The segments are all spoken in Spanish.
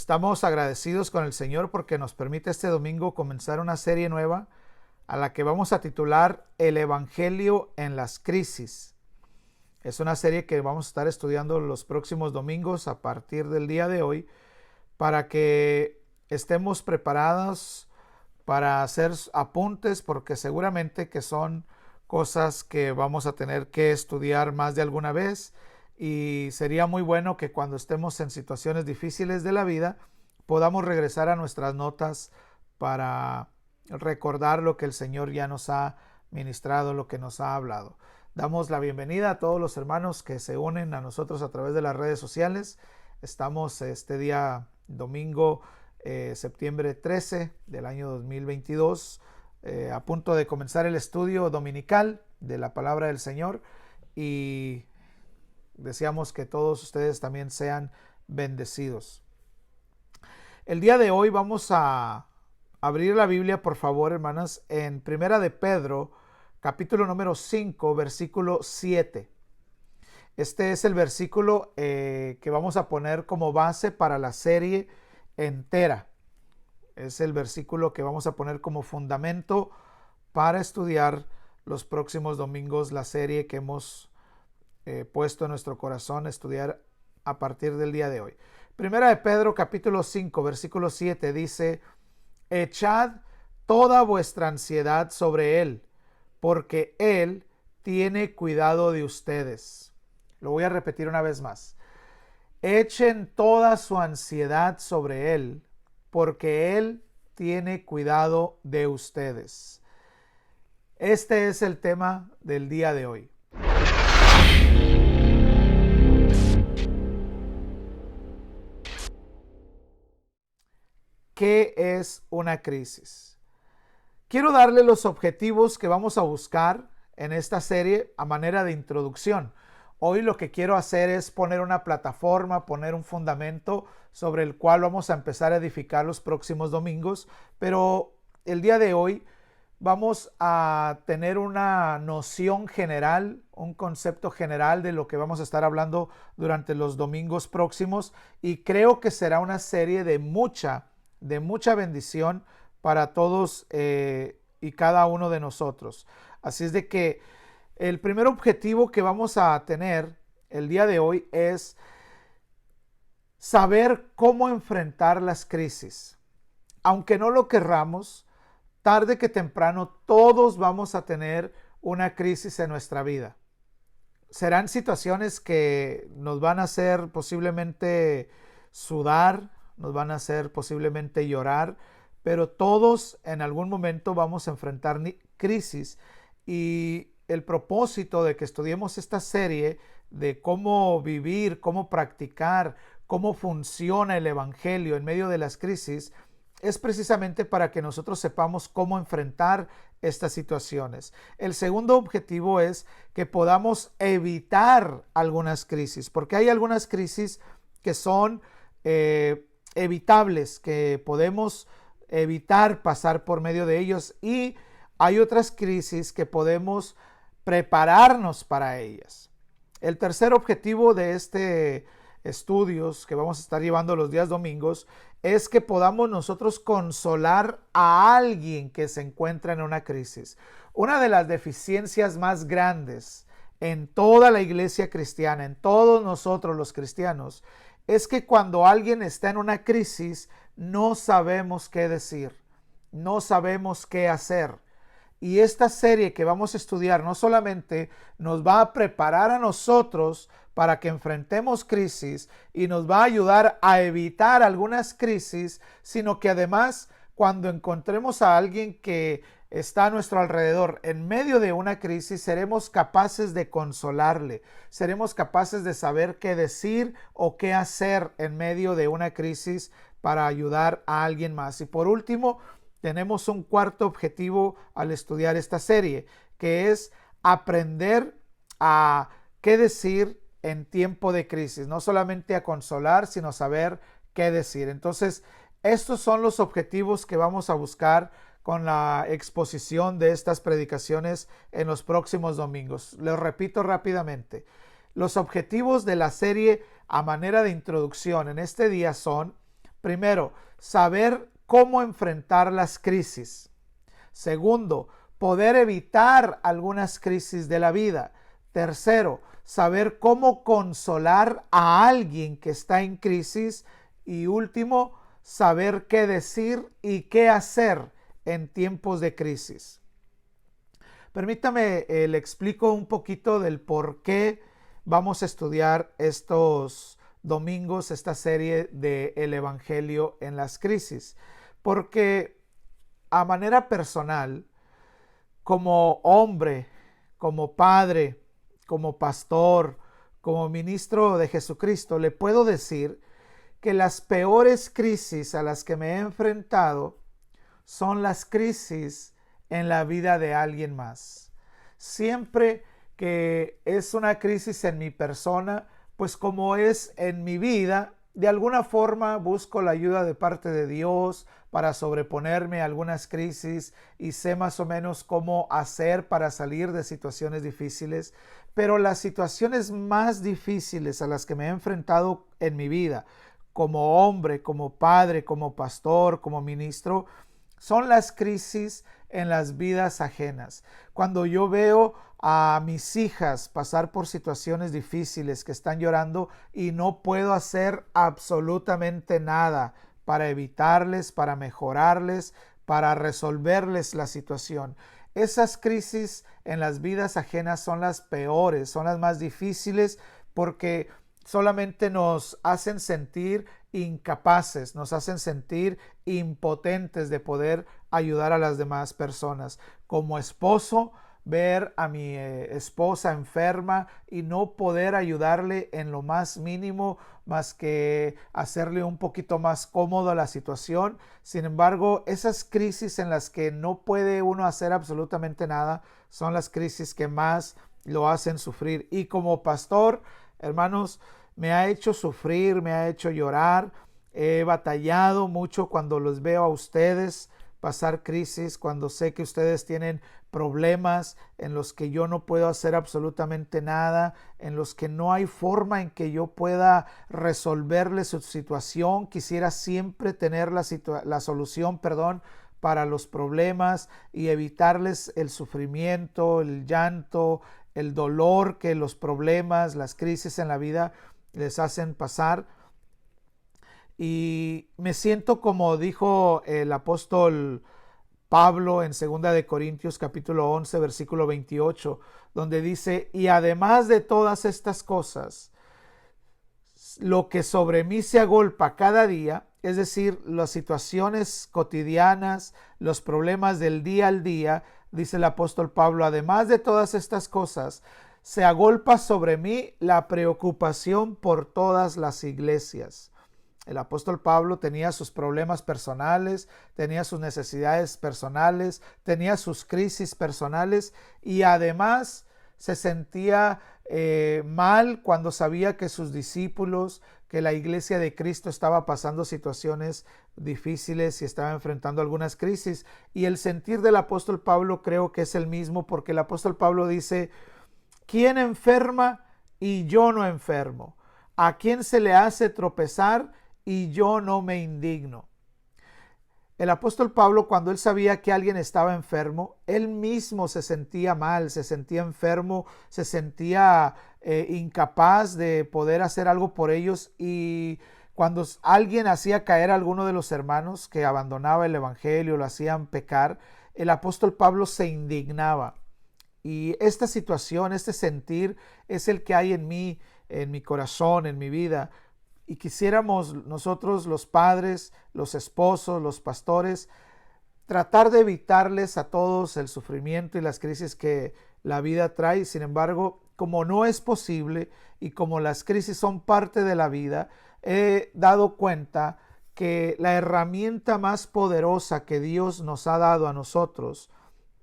Estamos agradecidos con el Señor porque nos permite este domingo comenzar una serie nueva a la que vamos a titular El Evangelio en las Crisis. Es una serie que vamos a estar estudiando los próximos domingos a partir del día de hoy para que estemos preparados para hacer apuntes, porque seguramente que son cosas que vamos a tener que estudiar más de alguna vez, y sería muy bueno que cuando estemos en situaciones difíciles de la vida podamos regresar a nuestras notas para recordar lo que el Señor ya nos ha ministrado, lo que nos ha hablado. Damos la bienvenida a todos los hermanos que se unen a nosotros a través de las redes sociales. Estamos este día domingo, septiembre 13 del año 2022, a punto de comenzar el estudio dominical de la palabra del Señor, y deseamos que todos ustedes también sean bendecidos. El día de hoy vamos a abrir la Biblia, por favor, hermanas, en Primera de Pedro, capítulo número 5, versículo 7. Este es el versículo que vamos a poner como base para la serie entera. Es el versículo que vamos a poner como fundamento para estudiar los próximos domingos la serie que hemos puesto en nuestro corazón estudiar a partir del día de hoy. Primera de Pedro capítulo 5 versículo 7 dice: echad toda vuestra ansiedad sobre Él, porque Él tiene cuidado de ustedes. Lo voy a repetir una vez más. Echen toda su ansiedad sobre Él, porque Él tiene cuidado de ustedes. Este es el tema del día de hoy. ¿Qué es una crisis? Quiero darle los objetivos que vamos a buscar en esta serie a manera de introducción. Hoy lo que quiero hacer es poner una plataforma, poner un fundamento sobre el cual vamos a empezar a edificar los próximos domingos, pero el día de hoy vamos a tener una noción general, un concepto general de lo que vamos a estar hablando durante los domingos próximos, y creo que será una serie de mucha bendición para todos y cada uno de nosotros. Así es de que el primer objetivo que vamos a tener el día de hoy es saber cómo enfrentar las crisis. Aunque no lo querramos, tarde que temprano todos vamos a tener una crisis en nuestra vida. Serán situaciones que nos van a hacer posiblemente sudar, nos van a hacer posiblemente llorar, pero todos en algún momento vamos a enfrentar crisis, y el propósito de que estudiemos esta serie de cómo vivir, cómo practicar, cómo funciona el Evangelio en medio de las crisis es precisamente para que nosotros sepamos cómo enfrentar estas situaciones. El segundo objetivo es que podamos evitar algunas crisis, porque hay algunas crisis que son evitables, que podemos evitar pasar por medio de ellos, y hay otras crisis que podemos prepararnos para ellas. El tercer objetivo de este estudios que vamos a estar llevando los días domingos es que podamos nosotros consolar a alguien que se encuentra en una crisis. Una de las deficiencias más grandes en toda la iglesia cristiana, en todos nosotros los cristianos, es que cuando alguien está en una crisis no sabemos qué decir, no sabemos qué hacer. Y esta serie que vamos a estudiar no solamente nos va a preparar a nosotros para que enfrentemos crisis y nos va a ayudar a evitar algunas crisis, sino que además cuando encontremos a alguien que está a nuestro alrededor en medio de una crisis, seremos capaces de consolarle, seremos capaces de saber qué decir o qué hacer en medio de una crisis para ayudar a alguien más. Y por último, tenemos un cuarto objetivo al estudiar esta serie, que es aprender a qué decir en tiempo de crisis, no solamente a consolar, sino saber qué decir. Entonces, estos son los objetivos que vamos a buscar con la exposición de estas predicaciones en los próximos domingos. Les repito rápidamente. Los objetivos de la serie a manera de introducción en este día son Primero, saber cómo enfrentar las crisis. Segundo, poder evitar algunas crisis de la vida. Tercero, saber cómo consolar a alguien que está en crisis. Y último, saber qué decir y qué hacer en tiempos de crisis. Permítame, le explico un poquito del por qué vamos a estudiar estos domingos esta serie de El Evangelio en las crisis. Porque a manera personal, como hombre, como padre, como pastor, como ministro de Jesucristo, le puedo decir que las peores crisis a las que me he enfrentado son las crisis en la vida de alguien más. Siempre que es una crisis en mi persona, pues como es en mi vida, de alguna forma busco la ayuda de parte de Dios para sobreponerme a algunas crisis y sé más o menos cómo hacer para salir de situaciones difíciles. Pero las situaciones más difíciles a las que me he enfrentado en mi vida, como hombre, como padre, como pastor, como ministro, son las crisis en las vidas ajenas. Cuando yo veo a mis hijas pasar por situaciones difíciles, que están llorando y no puedo hacer absolutamente nada para evitarles, para mejorarles, para resolverles la situación. Esas crisis en las vidas ajenas son las peores, son las más difíciles porque solamente nos hacen sentir incapaces, nos hacen sentir impotentes de poder ayudar a las demás personas. Como esposo, ver a mi esposa enferma y no poder ayudarle en lo más mínimo, más que hacerle un poquito más cómodo la situación. Sin embargo, esas crisis en las que no puede uno hacer absolutamente nada son las crisis que más lo hacen sufrir. Y como pastor, hermanos, me ha hecho sufrir, me ha hecho llorar. He batallado mucho cuando los veo a ustedes pasar crisis, cuando sé que ustedes tienen problemas en los que yo no puedo hacer absolutamente nada, en los que no hay forma en que yo pueda resolverles su situación. Quisiera siempre tener la solución, para los problemas y evitarles el sufrimiento, el llanto, el dolor que los problemas, las crisis en la vida les hacen pasar. Y me siento como dijo el apóstol Pablo en 2 de Corintios capítulo 11 versículo 28, donde dice: y además de todas estas cosas, lo que sobre mí se agolpa cada día, es decir, las situaciones cotidianas, los problemas del día al día, dice el apóstol Pablo, además de todas estas cosas, se agolpa sobre mí la preocupación por todas las iglesias. El apóstol Pablo tenía sus problemas personales, tenía sus necesidades personales, tenía sus crisis personales y además se sentía mal cuando sabía que sus discípulos, que la iglesia de Cristo estaba pasando situaciones difíciles y estaba enfrentando algunas crisis. Y el sentir del apóstol Pablo creo que es el mismo, porque el apóstol Pablo dice: ¿quién enferma y yo no enfermo? ¿A quién se le hace tropezar y yo no me indigno? El apóstol Pablo, cuando él sabía que alguien estaba enfermo, él mismo se sentía mal, se sentía enfermo, se sentía incapaz de poder hacer algo por ellos. Y cuando alguien hacía caer a alguno de los hermanos que abandonaba el evangelio, lo hacían pecar, el apóstol Pablo se indignaba. Y esta situación, este sentir es el que hay en mí, en mi corazón, en mi vida. Y quisiéramos nosotros, los padres, los esposos, los pastores, tratar de evitarles a todos el sufrimiento y las crisis que la vida trae. Sin embargo, como no es posible y como las crisis son parte de la vida, he dado cuenta que la herramienta más poderosa que Dios nos ha dado a nosotros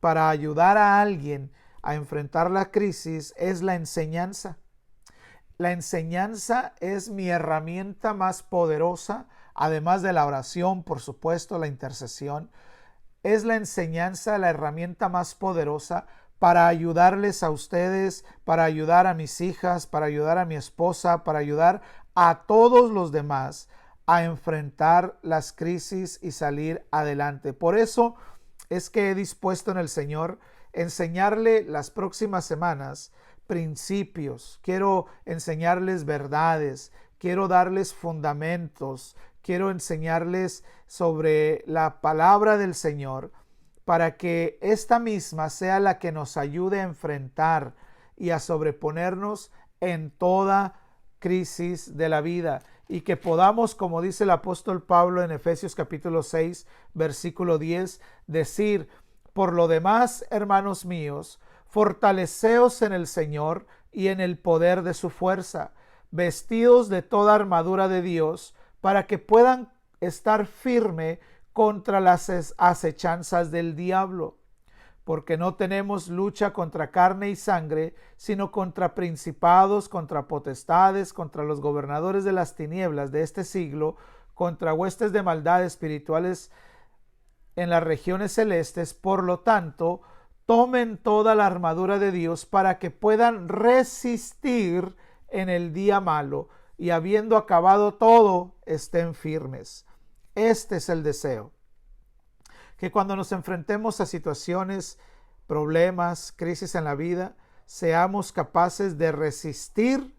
para ayudar a alguien a enfrentar la crisis es la enseñanza. La enseñanza es mi herramienta más poderosa, además de la oración, por supuesto, la intercesión. Es la enseñanza la herramienta más poderosa para ayudarles a ustedes, para ayudar a mis hijas, para ayudar a mi esposa, para ayudar a todos los demás a enfrentar las crisis y salir adelante. Por eso es que he dispuesto en el Señor enseñarle las próximas semanas principios, quiero enseñarles verdades, quiero darles fundamentos, quiero enseñarles sobre la palabra del Señor para que esta misma sea la que nos ayude a enfrentar y a sobreponernos en toda crisis de la vida y que podamos, como dice el apóstol Pablo en Efesios capítulo 6, versículo 10, decir: por lo demás, hermanos míos, fortaleceos en el Señor y en el poder de su fuerza, vestidos de toda armadura de Dios, para que puedan estar firme contra las acechanzas del diablo. Porque no tenemos lucha contra carne y sangre, sino contra principados, contra potestades, contra los gobernadores de las tinieblas de este siglo, contra huestes de maldad espirituales en las regiones celestes. Por lo tanto, tomen toda la armadura de Dios para que puedan resistir en el día malo y habiendo acabado todo, estén firmes. Este es el deseo. Que cuando nos enfrentemos a situaciones, problemas, crisis en la vida, seamos capaces de resistir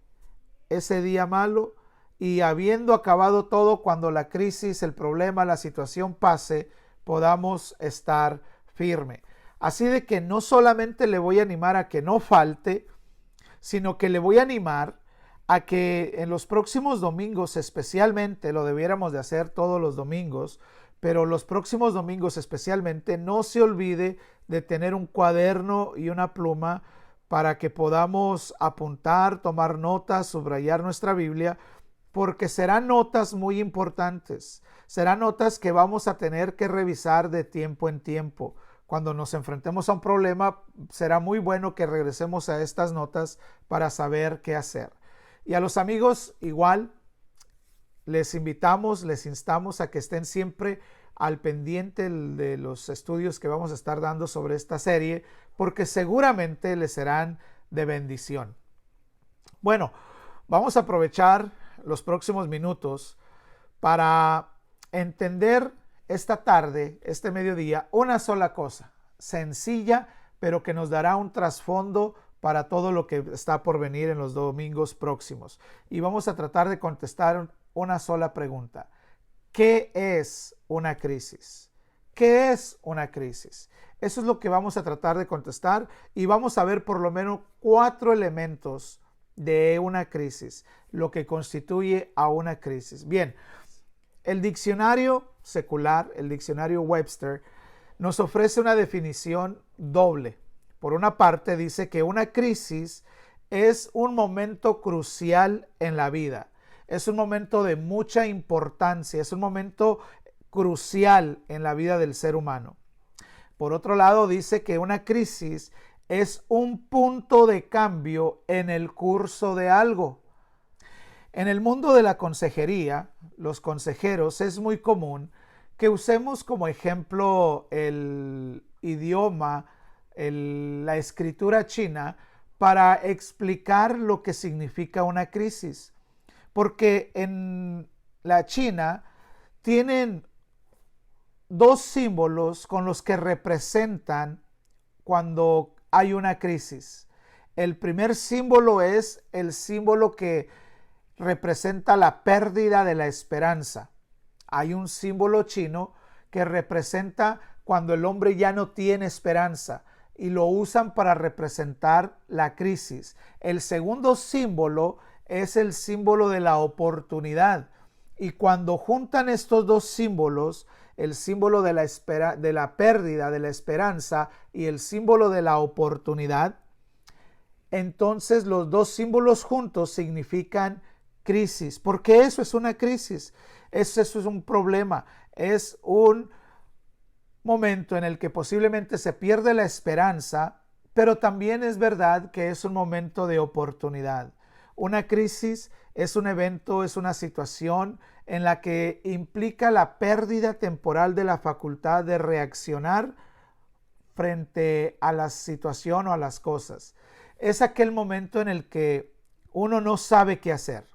ese día malo y habiendo acabado todo, cuando la crisis, el problema, la situación pase, podamos estar firme. Así de que no solamente le voy a animar a que no falte, sino que le voy a animar a que en los próximos domingos, especialmente, lo debiéramos de hacer todos los domingos, pero los próximos domingos especialmente, no se olvide de tener un cuaderno y una pluma para que podamos apuntar, tomar notas, subrayar nuestra Biblia, porque serán notas muy importantes, serán notas que vamos a tener que revisar de tiempo en tiempo. Cuando nos enfrentemos a un problema, será muy bueno que regresemos a estas notas para saber qué hacer. Y a los amigos igual, les invitamos, les instamos a que estén siempre al pendiente de los estudios que vamos a estar dando sobre esta serie, porque seguramente les serán de bendición. Bueno, vamos a aprovechar los próximos minutos para entender esta tarde, este mediodía, una sola cosa, sencilla, pero que nos dará un trasfondo para todo lo que está por venir en los domingos próximos. Y vamos a tratar de contestar una sola pregunta. ¿Qué es una crisis? ¿Qué es una crisis? Eso es lo que vamos a tratar de contestar y vamos a ver por lo menos 4 elementos de una crisis, lo que constituye a una crisis. Bien, el diccionario secular, el diccionario Webster, nos ofrece una definición doble. Por una parte dice que una crisis es un momento crucial en la vida. Es un momento de mucha importancia, es un momento crucial en la vida del ser humano. Por otro lado, dice que una crisis es un punto de cambio en el curso de algo. En el mundo de la consejería, los consejeros, es muy común que usemos como ejemplo el idioma, la escritura china, para explicar lo que significa una crisis. Porque en la China tienen 2 símbolos con los que representan cuando hay una crisis. El primer símbolo es el símbolo que representa la pérdida de la esperanza. Hay un símbolo chino que representa cuando el hombre ya no tiene esperanza y lo usan para representar la crisis. El segundo símbolo es el símbolo de la oportunidad. Y cuando juntan estos 2 símbolos, el símbolo de la pérdida de la esperanza y el símbolo de la oportunidad, entonces los 2 símbolos juntos significan crisis. Porque eso es una crisis. Eso es un problema. Es un momento en el que posiblemente se pierde la esperanza, pero también es verdad que es un momento de oportunidad. Una crisis es un evento, es una situación en la que implica la pérdida temporal de la facultad de reaccionar frente a la situación o a las cosas. Es aquel momento en el que uno no sabe qué hacer.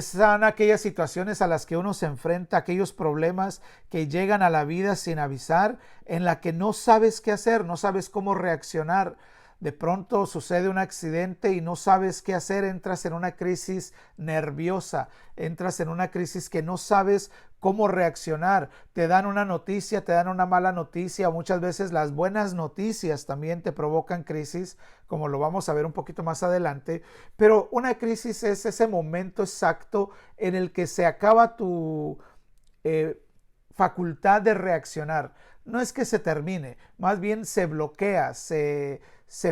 Son aquellas situaciones a las que uno se enfrenta, aquellos problemas que llegan a la vida sin avisar, en la que no sabes qué hacer, no sabes cómo reaccionar. De pronto sucede un accidente y no sabes qué hacer, entras en una crisis nerviosa, entras en una crisis que no sabes cómo reaccionar. Te dan una noticia, te dan una mala noticia, muchas veces las buenas noticias también te provocan crisis, como lo vamos a ver un poquito más adelante, pero una crisis es ese momento exacto en el que se acaba tu facultad de reaccionar. No es que se termine, más bien se bloquea, se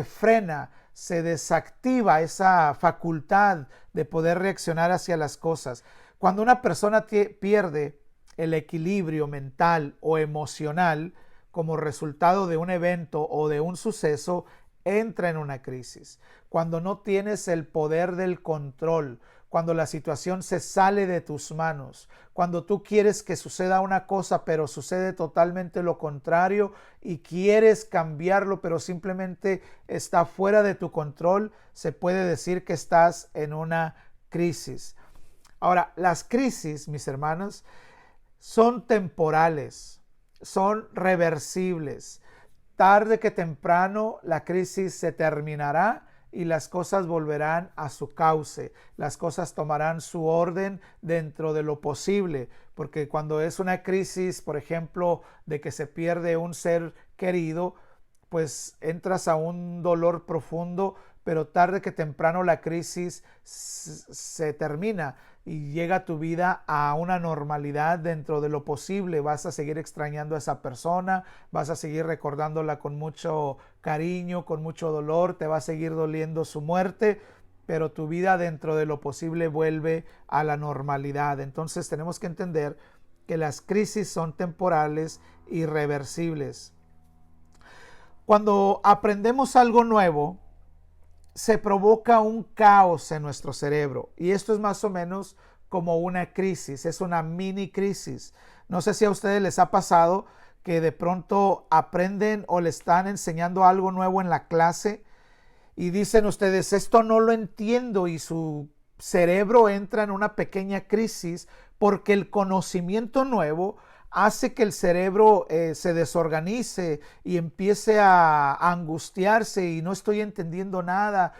frena, se desactiva esa facultad de poder reaccionar hacia las cosas. Cuando una persona pierde el equilibrio mental o emocional como resultado de un evento o de un suceso, entra en una crisis. Cuando no tienes el poder del control, cuando la situación se sale de tus manos, cuando tú quieres que suceda una cosa pero sucede totalmente lo contrario y quieres cambiarlo pero simplemente está fuera de tu control, se puede decir que estás en una crisis. Ahora, las crisis, mis hermanos, son temporales, son reversibles. Tarde que temprano la crisis se terminará y las cosas volverán a su cauce, las cosas tomarán su orden dentro de lo posible, porque cuando es una crisis, por ejemplo, de que se pierde un ser querido, pues entras a un dolor profundo, pero tarde que temprano la crisis se termina y llega tu vida a una normalidad dentro de lo posible. Vas a seguir extrañando a esa persona, vas a seguir recordándola con mucho cariño, con mucho dolor, te va a seguir doliendo su muerte, pero tu vida dentro de lo posible vuelve a la normalidad. Entonces tenemos que entender que las crisis son temporales y reversibles. Cuando aprendemos algo nuevo, se provoca un caos en nuestro cerebro y esto es más o menos como una crisis, es una mini crisis. No sé si a ustedes les ha pasado que de pronto aprenden o le están enseñando algo nuevo en la clase y dicen ustedes, esto no lo entiendo, y su cerebro entra en una pequeña crisis porque el conocimiento nuevo hace que el cerebro se desorganice y empiece a angustiarse y no estoy entendiendo nada.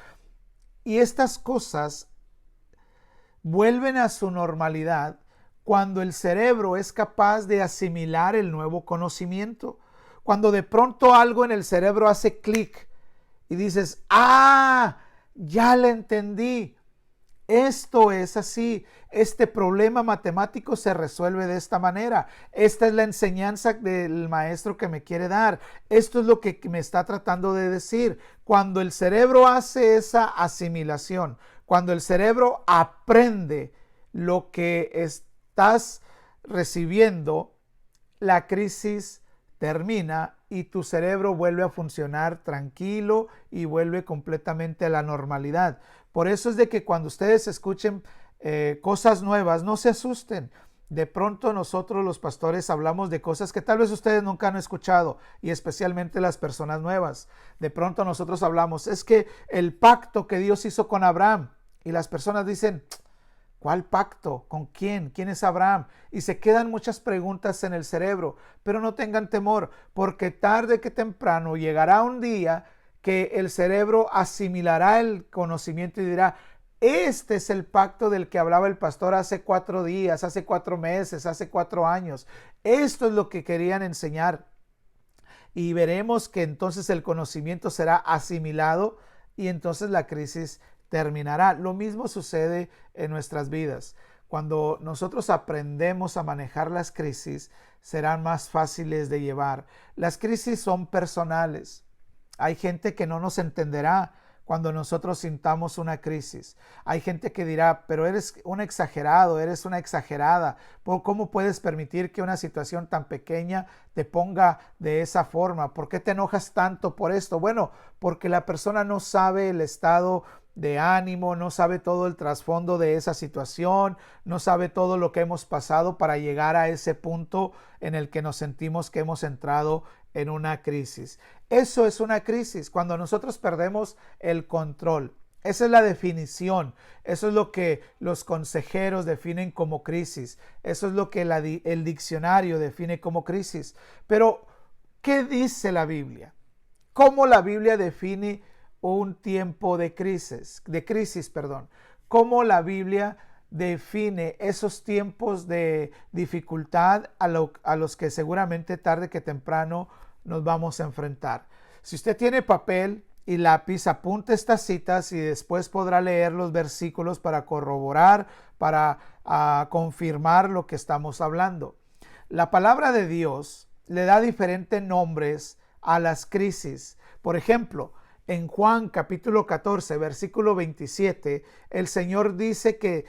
Y estas cosas vuelven a su normalidad cuando el cerebro es capaz de asimilar el nuevo conocimiento. Cuando de pronto algo en el cerebro hace clic y dices, ¡ah! Ya le entendí. Esto es así, este problema matemático se resuelve de esta manera, esta es la enseñanza del maestro que me quiere dar, esto es lo que me está tratando de decir. Cuando el cerebro hace esa asimilación, cuando el cerebro aprende lo que estás recibiendo, la crisis termina y tu cerebro vuelve a funcionar tranquilo y vuelve completamente a la normalidad. Por eso es de que cuando ustedes escuchen cosas nuevas, no se asusten. De pronto nosotros los pastores hablamos de cosas que tal vez ustedes nunca han escuchado, y especialmente las personas nuevas. De pronto nosotros hablamos, es que el pacto que Dios hizo con Abraham, y las personas dicen, ¿cuál pacto? ¿Con quién? ¿Quién es Abraham? Y se quedan muchas preguntas en el cerebro, pero no tengan temor, porque tarde que temprano llegará un día que el cerebro asimilará el conocimiento y dirá, este es el pacto del que hablaba el pastor hace 4 días, hace 4 meses, hace 4 años. Esto es lo que querían enseñar. Y veremos que entonces el conocimiento será asimilado y entonces la crisis terminará. Lo mismo sucede en nuestras vidas. Cuando nosotros aprendemos a manejar las crisis, serán más fáciles de llevar. Las crisis son personales. Hay gente que no nos entenderá cuando nosotros sintamos una crisis. Hay gente que dirá, pero eres un exagerado, eres una exagerada. ¿Cómo puedes permitir que una situación tan pequeña te ponga de esa forma? ¿Por qué te enojas tanto por esto? Bueno, porque la persona no sabe el estado de ánimo, no sabe todo el trasfondo de esa situación, no sabe todo lo que hemos pasado para llegar a ese punto en el que nos sentimos que hemos entrado en una crisis. Eso es una crisis, cuando nosotros perdemos el control. Esa es la definición. Eso es lo que los consejeros definen como crisis. Eso es lo que el diccionario define como crisis. Pero, ¿qué dice la Biblia? ¿Cómo la Biblia define un tiempo de crisis? ¿Cómo la Biblia define esos tiempos de dificultad a los que seguramente tarde que temprano nos vamos a enfrentar? Si usted tiene papel y lápiz, apunte estas citas y después podrá leer los versículos para corroborar, para confirmar lo que estamos hablando. La palabra de Dios le da diferentes nombres a las crisis. Por ejemplo, en Juan capítulo 14, versículo 27, el Señor dice que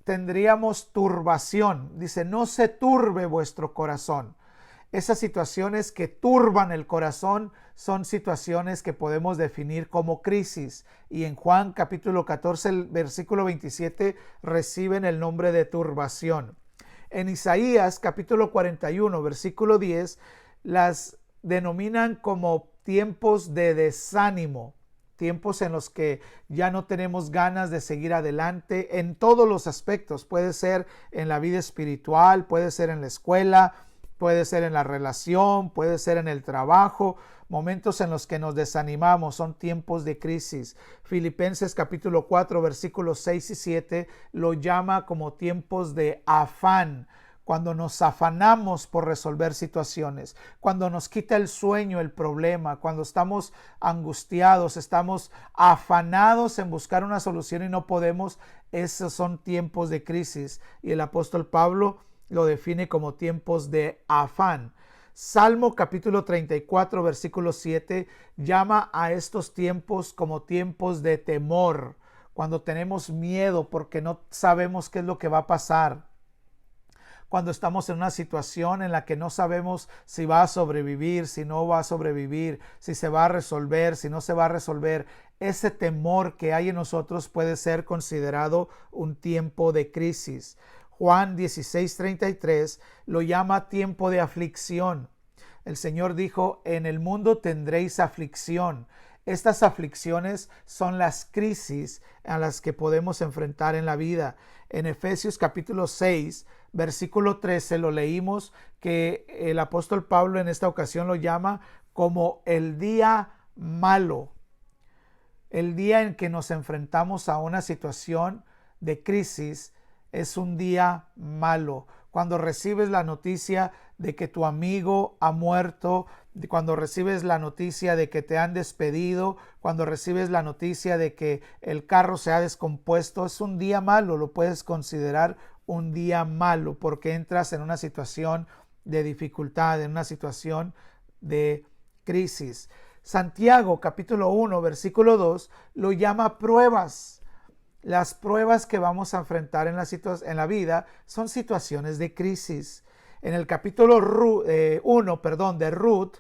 tendríamos turbación. Dice, no se turbe vuestro corazón. Esas situaciones que turban el corazón son situaciones que podemos definir como crisis. Y en Juan capítulo 14, el versículo 27, reciben el nombre de turbación. En Isaías capítulo 41, versículo 10, las denominan como tiempos de desánimo. Tiempos en los que ya no tenemos ganas de seguir adelante en todos los aspectos. Puede ser en la vida espiritual, puede ser en la escuela, puede ser en la relación, puede ser en el trabajo, momentos en los que nos desanimamos, son tiempos de crisis. Filipenses capítulo 4, versículos 6 y 7 lo llama como tiempos de afán, cuando nos afanamos por resolver situaciones, cuando nos quita el sueño, el problema, cuando estamos angustiados, estamos afanados en buscar una solución y no podemos, esos son tiempos de crisis. Y el apóstol Pablo lo define como tiempos de afán. Salmo capítulo 34, versículo 7 llama a estos tiempos como tiempos de temor, cuando tenemos miedo porque no sabemos qué es lo que va a pasar. Cuando estamos en una situación en la que no sabemos si va a sobrevivir, si no va a sobrevivir, si se va a resolver, si no se va a resolver, ese temor que hay en nosotros puede ser considerado un tiempo de crisis. Juan 16:33 lo llama tiempo de aflicción. El Señor dijo, en el mundo tendréis aflicción. Estas aflicciones son las crisis a las que podemos enfrentar en la vida. En Efesios capítulo 6, versículo 13 lo leímos que el apóstol Pablo en esta ocasión lo llama como el día malo. El día en que nos enfrentamos a una situación de crisis es un día malo. Cuando recibes la noticia de que tu amigo ha muerto, cuando recibes la noticia de que te han despedido, cuando recibes la noticia de que el carro se ha descompuesto, es un día malo, lo puedes considerar un día malo porque entras en una situación de dificultad, en una situación de crisis. Santiago capítulo 1, versículo 2 lo llama pruebas. Las pruebas que vamos a enfrentar en la vida son situaciones de crisis. En el capítulo 1 de Ruth,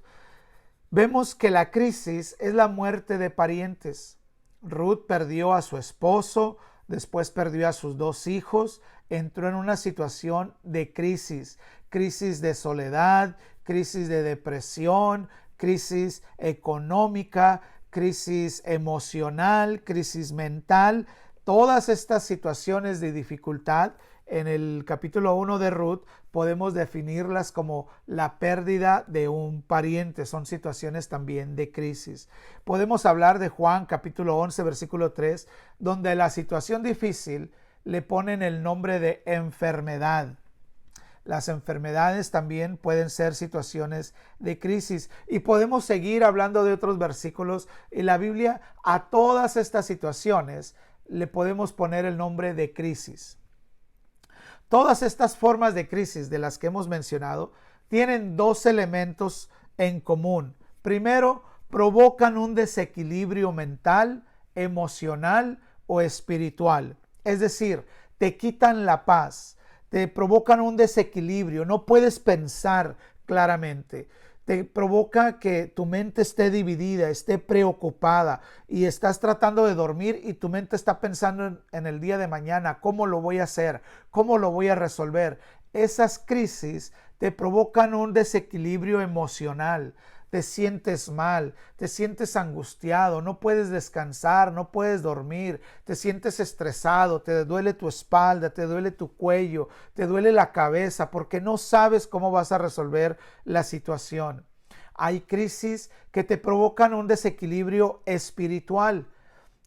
vemos que la crisis es la muerte de parientes. Ruth perdió a su esposo, después perdió a sus 2 hijos, entró en una situación de crisis de soledad, crisis de depresión, crisis económica, crisis emocional, crisis mental. Todas estas situaciones de dificultad en el capítulo 1 de Ruth podemos definirlas como la pérdida de un pariente. Son situaciones también de crisis. Podemos hablar de Juan capítulo 11 versículo 3, donde la situación difícil le ponen el nombre de enfermedad. Las enfermedades también pueden ser situaciones de crisis y podemos seguir hablando de otros versículos. Y la Biblia a todas estas situaciones le podemos poner el nombre de crisis. Todas estas formas de crisis de las que hemos mencionado tienen 2 elementos en común. Primero, provocan un desequilibrio mental, emocional o espiritual. Es decir, te quitan la paz, te provocan un desequilibrio, no puedes pensar claramente. Te provoca que tu mente esté dividida, esté preocupada y estás tratando de dormir y tu mente está pensando en el día de mañana, cómo lo voy a hacer, cómo lo voy a resolver. Esas crisis te provocan un desequilibrio emocional, te sientes mal, te sientes angustiado, no puedes descansar, no puedes dormir, te sientes estresado, te duele tu espalda, te duele tu cuello, te duele la cabeza porque no sabes cómo vas a resolver la situación. Hay crisis que te provocan un desequilibrio espiritual.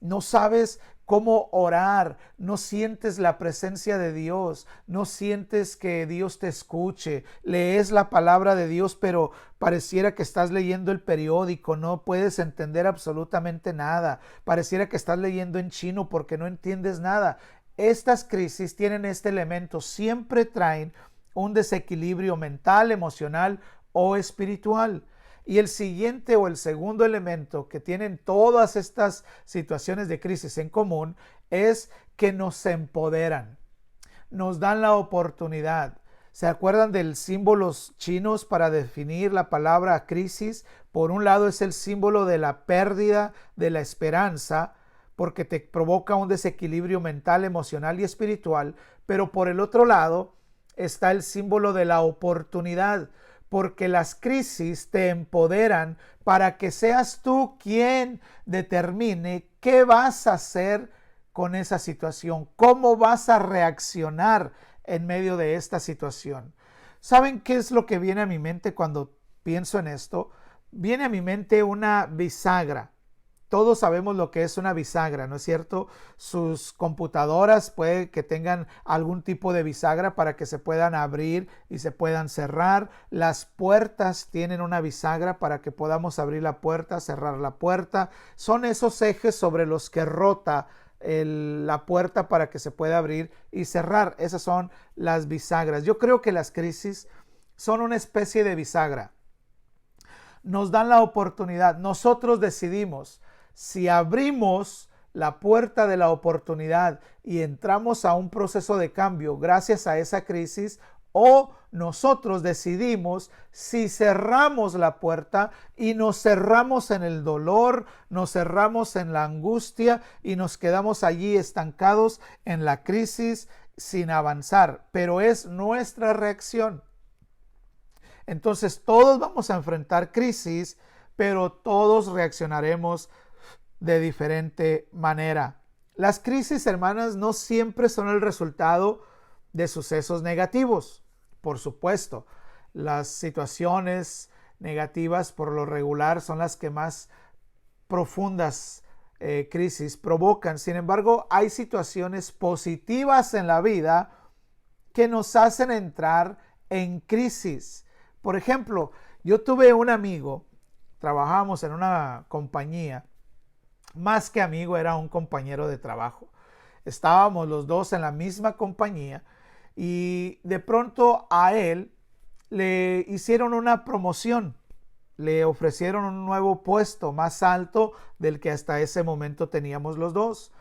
No sabes cómo orar, no sientes la presencia de Dios, no sientes que Dios te escuche, lees la palabra de Dios, pero pareciera que estás leyendo el periódico, no puedes entender absolutamente nada, pareciera que estás leyendo en chino porque no entiendes nada. Estas crisis tienen este elemento, siempre traen un desequilibrio mental, emocional o espiritual. Y el siguiente o el segundo elemento que tienen todas estas situaciones de crisis en común es que nos empoderan, nos dan la oportunidad. ¿Se acuerdan del símbolos chinos para definir la palabra crisis? Por un lado es el símbolo de la pérdida de la esperanza, porque te provoca un desequilibrio mental, emocional y espiritual, pero por el otro lado está el símbolo de la oportunidad, porque las crisis te empoderan para que seas tú quien determine qué vas a hacer con esa situación, cómo vas a reaccionar en medio de esta situación. ¿Saben qué es lo que viene a mi mente cuando pienso en esto? Viene a mi mente una bisagra. Todos sabemos lo que es una bisagra, ¿no es cierto? Sus computadoras puede que tengan algún tipo de bisagra para que se puedan abrir y se puedan cerrar. Las puertas tienen una bisagra para que podamos abrir la puerta, cerrar la puerta. Son esos ejes sobre los que rota la puerta para que se pueda abrir y cerrar. Esas son las bisagras. Yo creo que las crisis son una especie de bisagra. Nos dan la oportunidad. Nosotros decidimos si abrimos la puerta de la oportunidad y entramos a un proceso de cambio gracias a esa crisis, o nosotros decidimos si cerramos la puerta y nos cerramos en el dolor, nos cerramos en la angustia y nos quedamos allí estancados en la crisis sin avanzar. Pero es nuestra reacción. Entonces todos vamos a enfrentar crisis, pero todos reaccionaremos de diferente manera. Las crisis, hermanas, no siempre son el resultado de sucesos negativos. Por supuesto, las situaciones negativas por lo regular son las que más profundas crisis provocan. Sin embargo, hay situaciones positivas en la vida que nos hacen entrar en crisis. Por ejemplo, yo tuve un amigo, trabajamos en una compañía, más que amigo, era un compañero de trabajo. Estábamos los dos en la misma compañía y de pronto a él le hicieron una promoción, le ofrecieron un nuevo puesto más alto del que hasta ese momento teníamos los dos.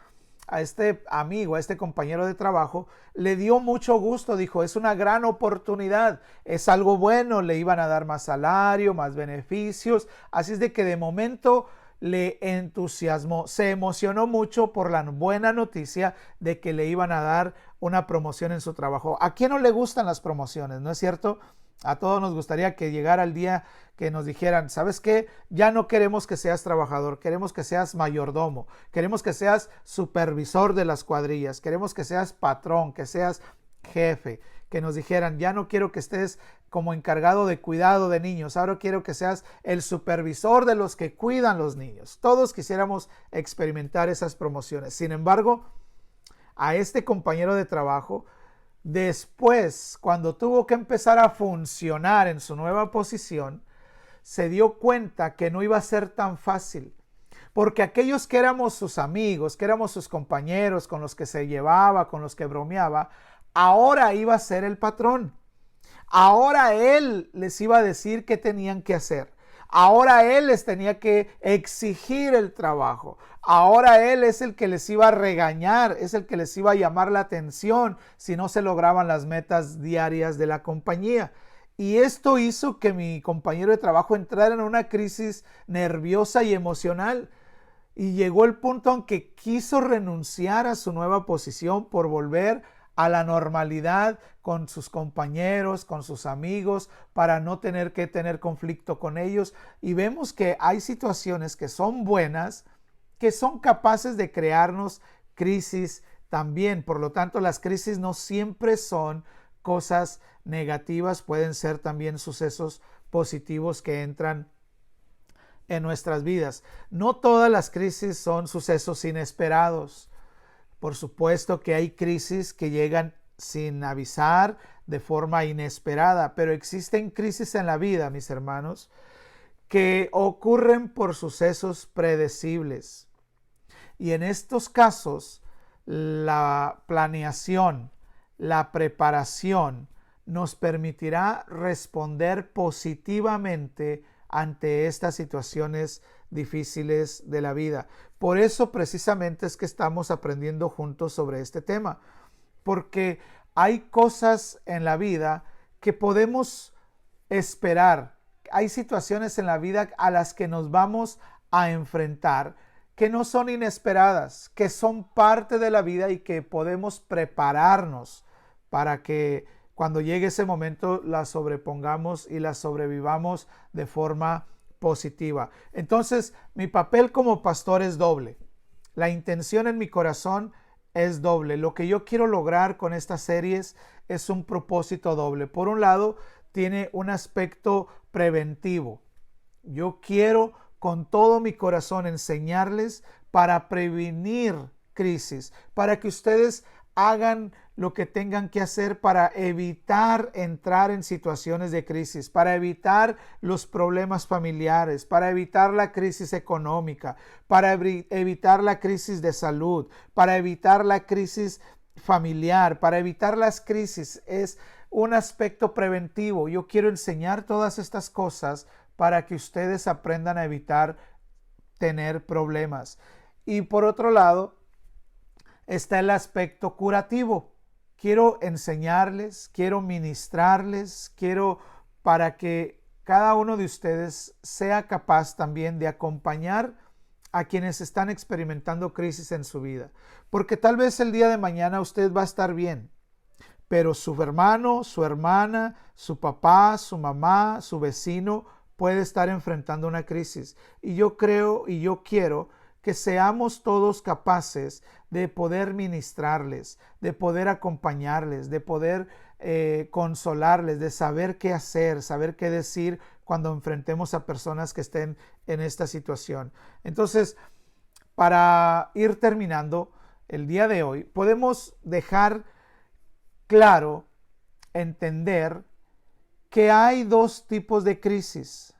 A este amigo, a este compañero de trabajo, le dio mucho gusto, dijo, es una gran oportunidad, es algo bueno, le iban a dar más salario, más beneficios, así es de que de momento le entusiasmó, se emocionó mucho por la buena noticia de que le iban a dar una promoción en su trabajo. ¿A quién no le gustan las promociones, no es cierto? A todos nos gustaría que llegara el día que nos dijeran, ¿sabes qué? Ya no queremos que seas trabajador, queremos que seas mayordomo, queremos que seas supervisor de las cuadrillas, queremos que seas patrón, que seas jefe, que nos dijeran, ya no quiero que estés como encargado de cuidado de niños, ahora quiero que seas el supervisor de los que cuidan los niños. Todos quisiéramos experimentar esas promociones. Sin embargo, a este compañero de trabajo, después, cuando tuvo que empezar a funcionar en su nueva posición, se dio cuenta que no iba a ser tan fácil, porque aquellos que éramos sus amigos, que éramos sus compañeros, con los que se llevaba, con los que bromeaba, ahora iba a ser el patrón. Ahora él les iba a decir qué tenían que hacer. Ahora él les tenía que exigir el trabajo. Ahora él es el que les iba a regañar, es el que les iba a llamar la atención si no se lograban las metas diarias de la compañía. Y esto hizo que mi compañero de trabajo entrara en una crisis nerviosa y emocional. Y llegó el punto en que quiso renunciar a su nueva posición por volver a la normalidad con sus compañeros, con sus amigos, para no tener que tener conflicto con ellos. Y vemos que hay situaciones que son buenas, que son capaces de crearnos crisis también. Por lo tanto, las crisis no siempre son cosas negativas, pueden ser también sucesos positivos que entran en nuestras vidas. No todas las crisis son sucesos inesperados. Por supuesto que hay crisis que llegan sin avisar, de forma inesperada, pero existen crisis en la vida, mis hermanos, que ocurren por sucesos predecibles. Y en estos casos, la planeación, la preparación nos permitirá responder positivamente ante estas situaciones difíciles de la vida. Por eso precisamente es que estamos aprendiendo juntos sobre este tema, porque hay cosas en la vida que podemos esperar. Hay situaciones en la vida a las que nos vamos a enfrentar que no son inesperadas, que son parte de la vida y que podemos prepararnos para que cuando llegue ese momento la sobrepongamos y la sobrevivamos de forma positiva. Entonces, mi papel como pastor es doble. La intención en mi corazón es doble. Lo que yo quiero lograr con estas series es un propósito doble. Por un lado, tiene un aspecto preventivo. Yo quiero con todo mi corazón enseñarles para prevenir crisis, para que ustedes hagan lo que tengan que hacer para evitar entrar en situaciones de crisis, para evitar los problemas familiares, para evitar la crisis económica, para evitar la crisis de salud, para evitar la crisis familiar, para evitar las crisis. Es un aspecto preventivo. Yo quiero enseñar todas estas cosas para que ustedes aprendan a evitar tener problemas. Y por otro lado, está el aspecto curativo. Quiero enseñarles, quiero ministrarles, quiero para que cada uno de ustedes sea capaz también de acompañar a quienes están experimentando crisis en su vida. Porque tal vez el día de mañana usted va a estar bien, pero su hermano, su hermana, su papá, su mamá, su vecino puede estar enfrentando una crisis. Y yo creo y yo quiero que seamos todos capaces de poder ministrarles, de poder acompañarles, de poder consolarles, de saber qué hacer, saber qué decir cuando enfrentemos a personas que estén en esta situación. Entonces, para ir terminando el día de hoy, podemos dejar claro, entender que hay dos tipos de crisis.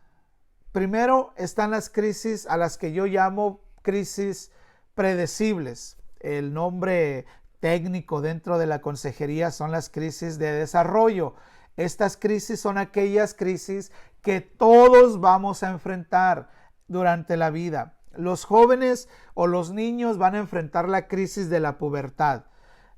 Primero están las crisis a las que yo llamo crisis predecibles. El nombre técnico dentro de la consejería son las crisis de desarrollo. Estas crisis son aquellas crisis que todos vamos a enfrentar durante la vida. Los jóvenes o los niños van a enfrentar la crisis de la pubertad.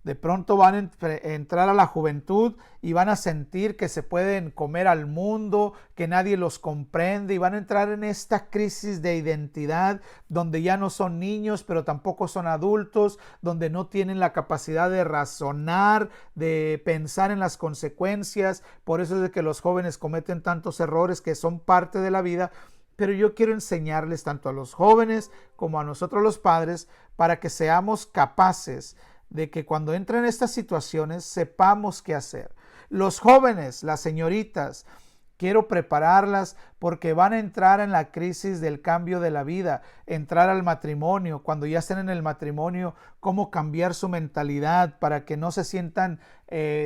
De pronto van a entrar a la juventud y van a sentir que se pueden comer al mundo, que nadie los comprende, y van a entrar en esta crisis de identidad donde ya no son niños, pero tampoco son adultos, donde no tienen la capacidad de razonar, de pensar en las consecuencias. Por eso es de que los jóvenes cometen tantos errores que son parte de la vida. Pero yo quiero enseñarles tanto a los jóvenes como a nosotros los padres para que seamos capaces de que cuando entren en estas situaciones sepamos qué hacer. Los jóvenes, las señoritas, quiero prepararlas porque van a entrar en la crisis del cambio de la vida, entrar al matrimonio, cuando ya estén en el matrimonio, cómo cambiar su mentalidad para que no se sientan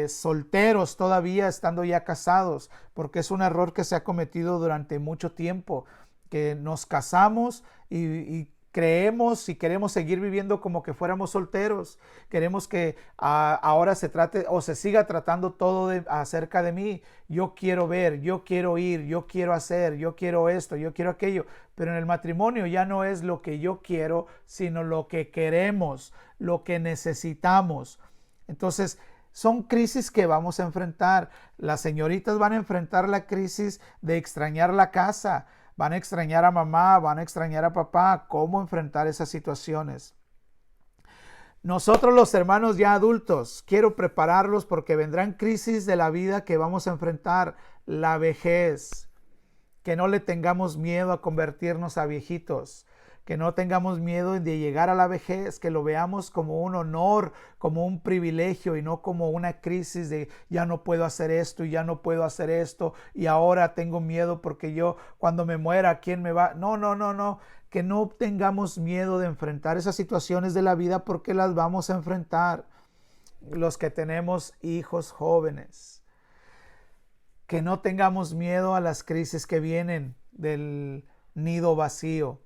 solteros todavía estando ya casados, porque es un error que se ha cometido durante mucho tiempo, que nos casamos y creemos y queremos seguir viviendo como que fuéramos solteros. Queremos que ahora se trate o se siga tratando todo acerca de mí. Yo quiero ver, yo quiero ir, yo quiero hacer, yo quiero esto, yo quiero aquello. Pero en el matrimonio ya no es lo que yo quiero, sino lo que queremos, lo que necesitamos. Entonces, son crisis que vamos a enfrentar. Las señoritas van a enfrentar la crisis de extrañar la casa. Van a extrañar a mamá, van a extrañar a papá. ¿Cómo enfrentar esas situaciones? Nosotros los hermanos ya adultos, quiero prepararlos porque vendrán crisis de la vida que vamos a enfrentar, la vejez, que no le tengamos miedo a convertirnos a viejitos, que no tengamos miedo de llegar a la vejez, que lo veamos como un honor, como un privilegio y no como una crisis de ya no puedo hacer esto y ya no puedo hacer esto y ahora tengo miedo porque yo cuando me muera, ¿quién me va? No, que no tengamos miedo de enfrentar esas situaciones de la vida porque las vamos a enfrentar los que tenemos hijos jóvenes. Que no tengamos miedo a las crisis que vienen del nido vacío.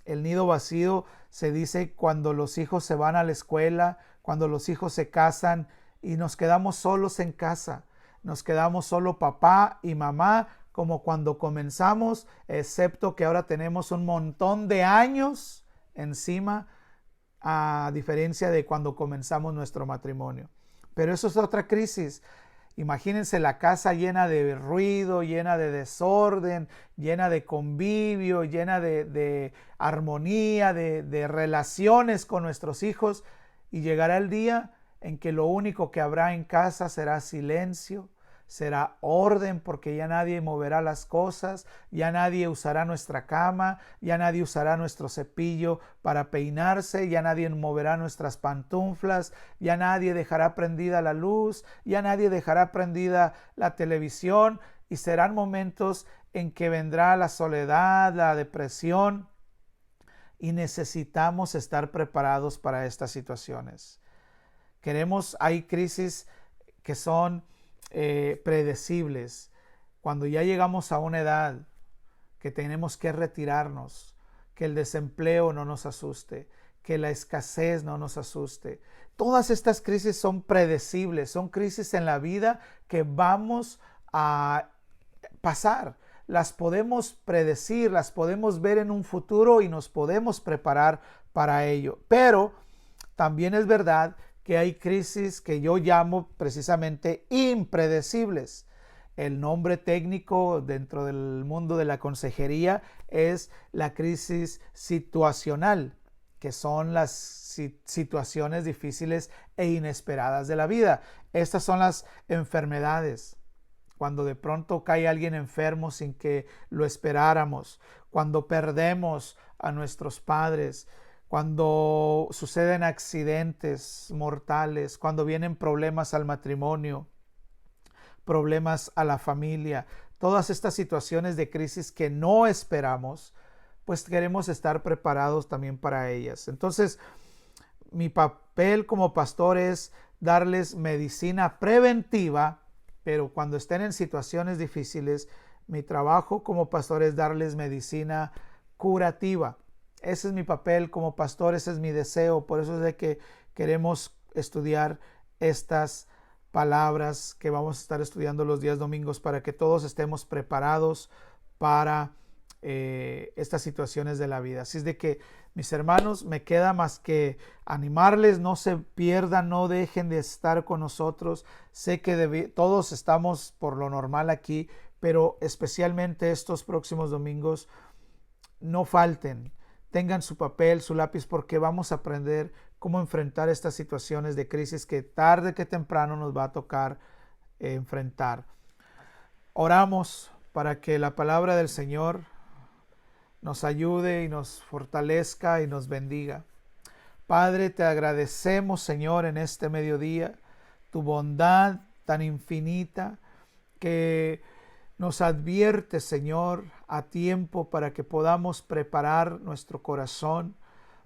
El nido vacío se dice cuando los hijos se van a la escuela, cuando los hijos se casan y nos quedamos solos en casa. Nos quedamos solo papá y mamá como cuando comenzamos, excepto que ahora tenemos un montón de años encima, a diferencia de cuando comenzamos nuestro matrimonio. Pero eso es otra crisis. Imagínense la casa llena de ruido, llena de desorden, llena de convivio, llena de armonía, de relaciones con nuestros hijos. Y llegará el día en que lo único que habrá en casa será silencio, será orden, porque ya nadie moverá las cosas, ya nadie usará nuestra cama, ya nadie usará nuestro cepillo para peinarse, ya nadie moverá nuestras pantuflas, ya nadie dejará prendida la luz, ya nadie dejará prendida la televisión, y serán momentos en que vendrá la soledad, la depresión, y necesitamos estar preparados para estas situaciones. Hay crisis que son predecibles. Cuando ya llegamos a una edad que tenemos que retirarnos, que el desempleo no nos asuste, que la escasez no nos asuste. Todas estas crisis son predecibles, son crisis en la vida que vamos a pasar. Las podemos predecir, las podemos ver en un futuro y nos podemos preparar para ello. Pero también es verdad que hay crisis que yo llamo precisamente impredecibles. El nombre técnico dentro del mundo de la consejería es la crisis situacional, que son las situaciones difíciles e inesperadas de la vida. Estas son las enfermedades. Cuando de pronto cae alguien enfermo sin que lo esperáramos, cuando perdemos a nuestros padres, cuando suceden accidentes mortales, cuando vienen problemas al matrimonio, problemas a la familia, todas estas situaciones de crisis que no esperamos, pues queremos estar preparados también para ellas. Entonces, mi papel como pastor es darles medicina preventiva, pero cuando estén en situaciones difíciles, mi trabajo como pastor es darles medicina curativa. Ese es mi papel como pastor, ese es mi deseo. Por eso es de que queremos estudiar estas palabras que vamos a estar estudiando los días domingos para que todos estemos preparados para estas situaciones de la vida. Así es de que, mis hermanos, me queda más que animarles, no se pierdan, no dejen de estar con nosotros. Sé que todos estamos por lo normal aquí, pero especialmente estos próximos domingos, no falten. Tengan su papel, su lápiz, porque vamos a aprender cómo enfrentar estas situaciones de crisis que tarde que temprano nos va a tocar enfrentar. Oramos para que la palabra del Señor nos ayude y nos fortalezca y nos bendiga. Padre, te agradecemos, Señor, en este mediodía, tu bondad tan infinita que nos advierte, Señor, a tiempo para que podamos preparar nuestro corazón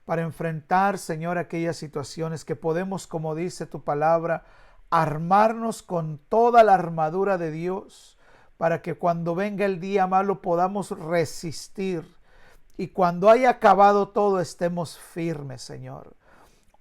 para enfrentar, Señor, aquellas situaciones que podemos, como dice tu palabra, armarnos con toda la armadura de Dios para que cuando venga el día malo podamos resistir y cuando haya acabado todo estemos firmes, Señor.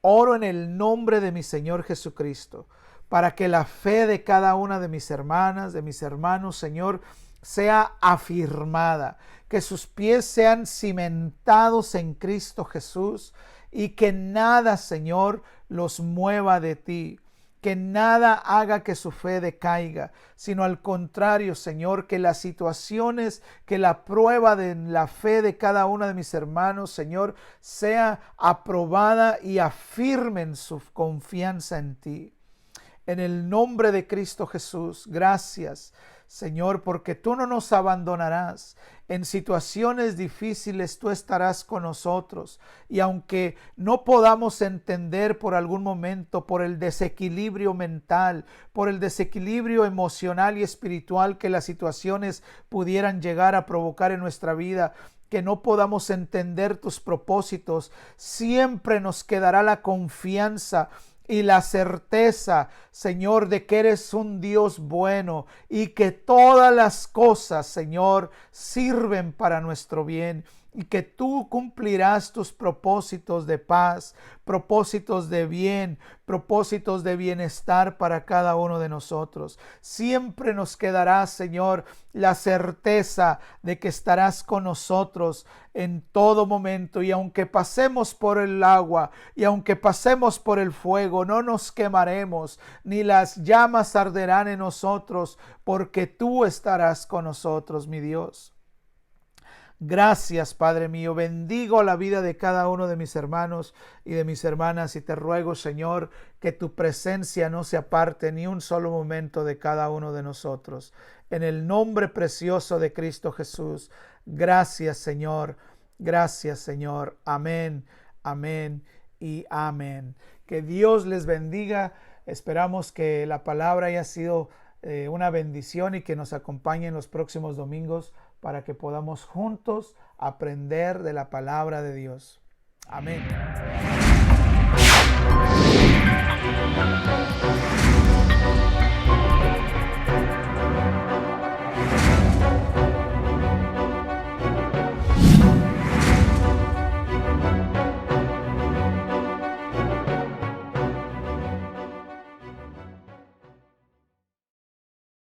Oro en el nombre de mi Señor Jesucristo para que la fe de cada una de mis hermanas, de mis hermanos, Señor, sea afirmada, que sus pies sean cimentados en Cristo Jesús y que nada, Señor, los mueva de ti, que nada haga que su fe decaiga, sino al contrario, Señor, que las situaciones, que la prueba de la fe de cada uno de mis hermanos, Señor, sea aprobada y afirmen su confianza en ti. En el nombre de Cristo Jesús, gracias, Señor, porque tú no nos abandonarás. En situaciones difíciles tú estarás con nosotros. Y aunque no podamos entender por algún momento, por el desequilibrio mental, por el desequilibrio emocional y espiritual que las situaciones pudieran llegar a provocar en nuestra vida, que no podamos entender tus propósitos, siempre nos quedará la confianza y la certeza, Señor, de que eres un Dios bueno y que todas las cosas, Señor, sirven para nuestro bien y que tú cumplirás tus propósitos de paz, propósitos de bien, propósitos de bienestar para cada uno de nosotros. Siempre nos quedará, Señor, la certeza de que estarás con nosotros en todo momento, y aunque pasemos por el agua y aunque pasemos por el fuego, no nos quemaremos, ni las llamas arderán en nosotros, porque tú estarás con nosotros, mi Dios. Gracias, Padre mío. Bendigo la vida de cada uno de mis hermanos y de mis hermanas y te ruego, Señor, que tu presencia no se aparte ni un solo momento de cada uno de nosotros. En el nombre precioso de Cristo Jesús. Gracias, Señor. Gracias, Señor. Amén, amén y amén. Que Dios les bendiga. Esperamos que la palabra haya sido una bendición y que nos acompañe en los próximos domingos para que podamos juntos aprender de la palabra de Dios. Amén.